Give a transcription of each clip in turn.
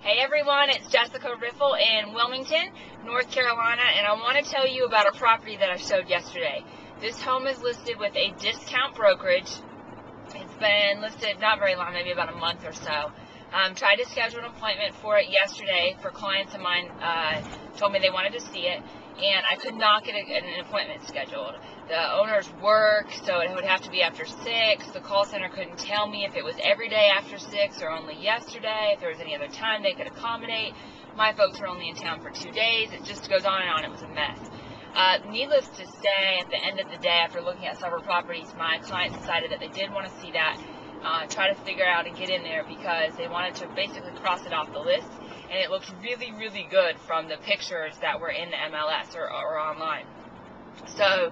Hey everyone, it's Jessica Riffle in Wilmington, North Carolina, and I want to tell you about a property that I showed yesterday. This home is listed with a discount brokerage. It's been listed not very long, maybe about a month or so. Tried to schedule an appointment for it yesterday for clients of mine. Told me they wanted to see it, and I could not get an appointment scheduled. The owners work, so it would have to be after 6. The call center couldn't tell me if it was every day after 6 or only yesterday, if there was any other time they could accommodate. My folks were only in town for 2 days. It just goes on and on. It was a mess. Needless to say, at the end of the day, after looking at several properties, my clients decided that they did want to see that, try to figure out and get in there because they wanted to basically cross it off the list, and it looked really, really good from the pictures that were in the MLS or online. So,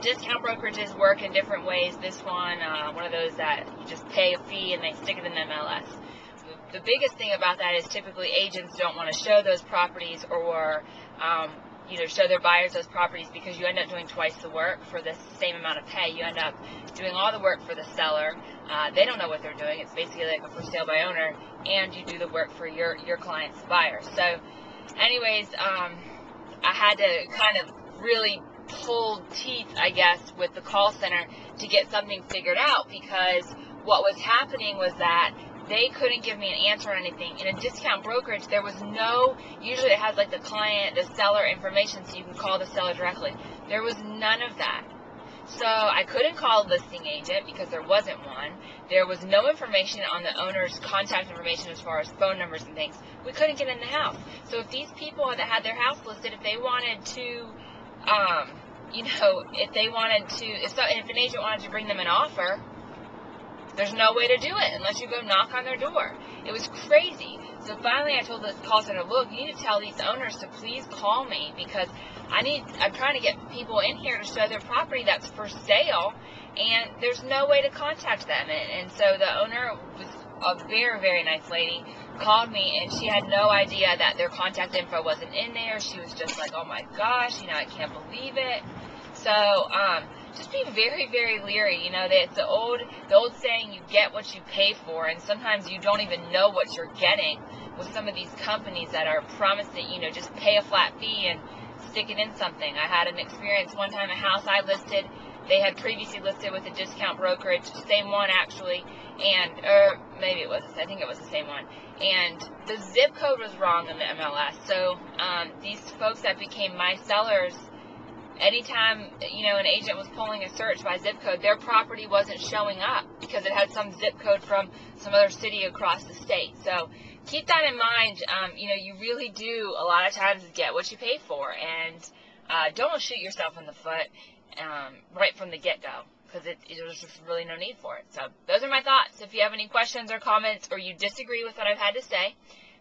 discount brokerages work in different ways. This one of those that you just pay a fee and they stick it in the MLS. The biggest thing about that is typically agents don't want to show those properties or show their buyers those properties because you end up doing twice the work for the same amount of pay. You end up doing all the work for the seller. They don't know what they're doing. It's basically like a for sale by owner, and you do the work for your client's buyer. So anyways, I had to kind of really pull teeth, I guess, with the call center to get something figured out, because what was happening was that they couldn't give me an answer on anything. In a discount brokerage, there was usually it has like the client, the seller information, so you can call the seller directly. There was none of that. So I couldn't call a listing agent because there wasn't one. There was no information on the owner's contact information as far as phone numbers and things. We couldn't get in the house. So if these people that had their house listed, if they wanted to, if an agent wanted to bring them an offer, there's no way to do it unless you go knock on their door. It was crazy. So finally I told the call center, look, you need to tell these owners to please call me because I'm trying to get people in here to show their property that's for sale, and there's no way to contact them. And so the owner was a very, very nice lady, called me, and she had no idea that their contact info wasn't in there. She was just like, oh my gosh, I can't believe it. So, just be very, very leery. It's the old saying, you get what you pay for, and sometimes you don't even know what you're getting with some of these companies that are promising, just pay a flat fee and stick it in something. I had an experience one time, a house I listed, they had previously listed with a discount brokerage, same one actually, or maybe it was, I think it was the same one, and the zip code was wrong in the MLS. So, these folks that became my sellers, anytime, an agent was pulling a search by zip code, their property wasn't showing up because it had some zip code from some other city across the state. So keep that in mind. You really do a lot of times get what you pay for, and don't shoot yourself in the foot right from the get-go, because there's just really no need for it. So those are my thoughts. If you have any questions or comments, or you disagree with what I've had to say,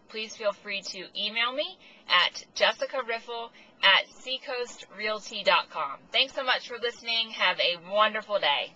please feel free to email me at jessicariffle@seacoastrealty.com. Thanks so much for listening. Have a wonderful day.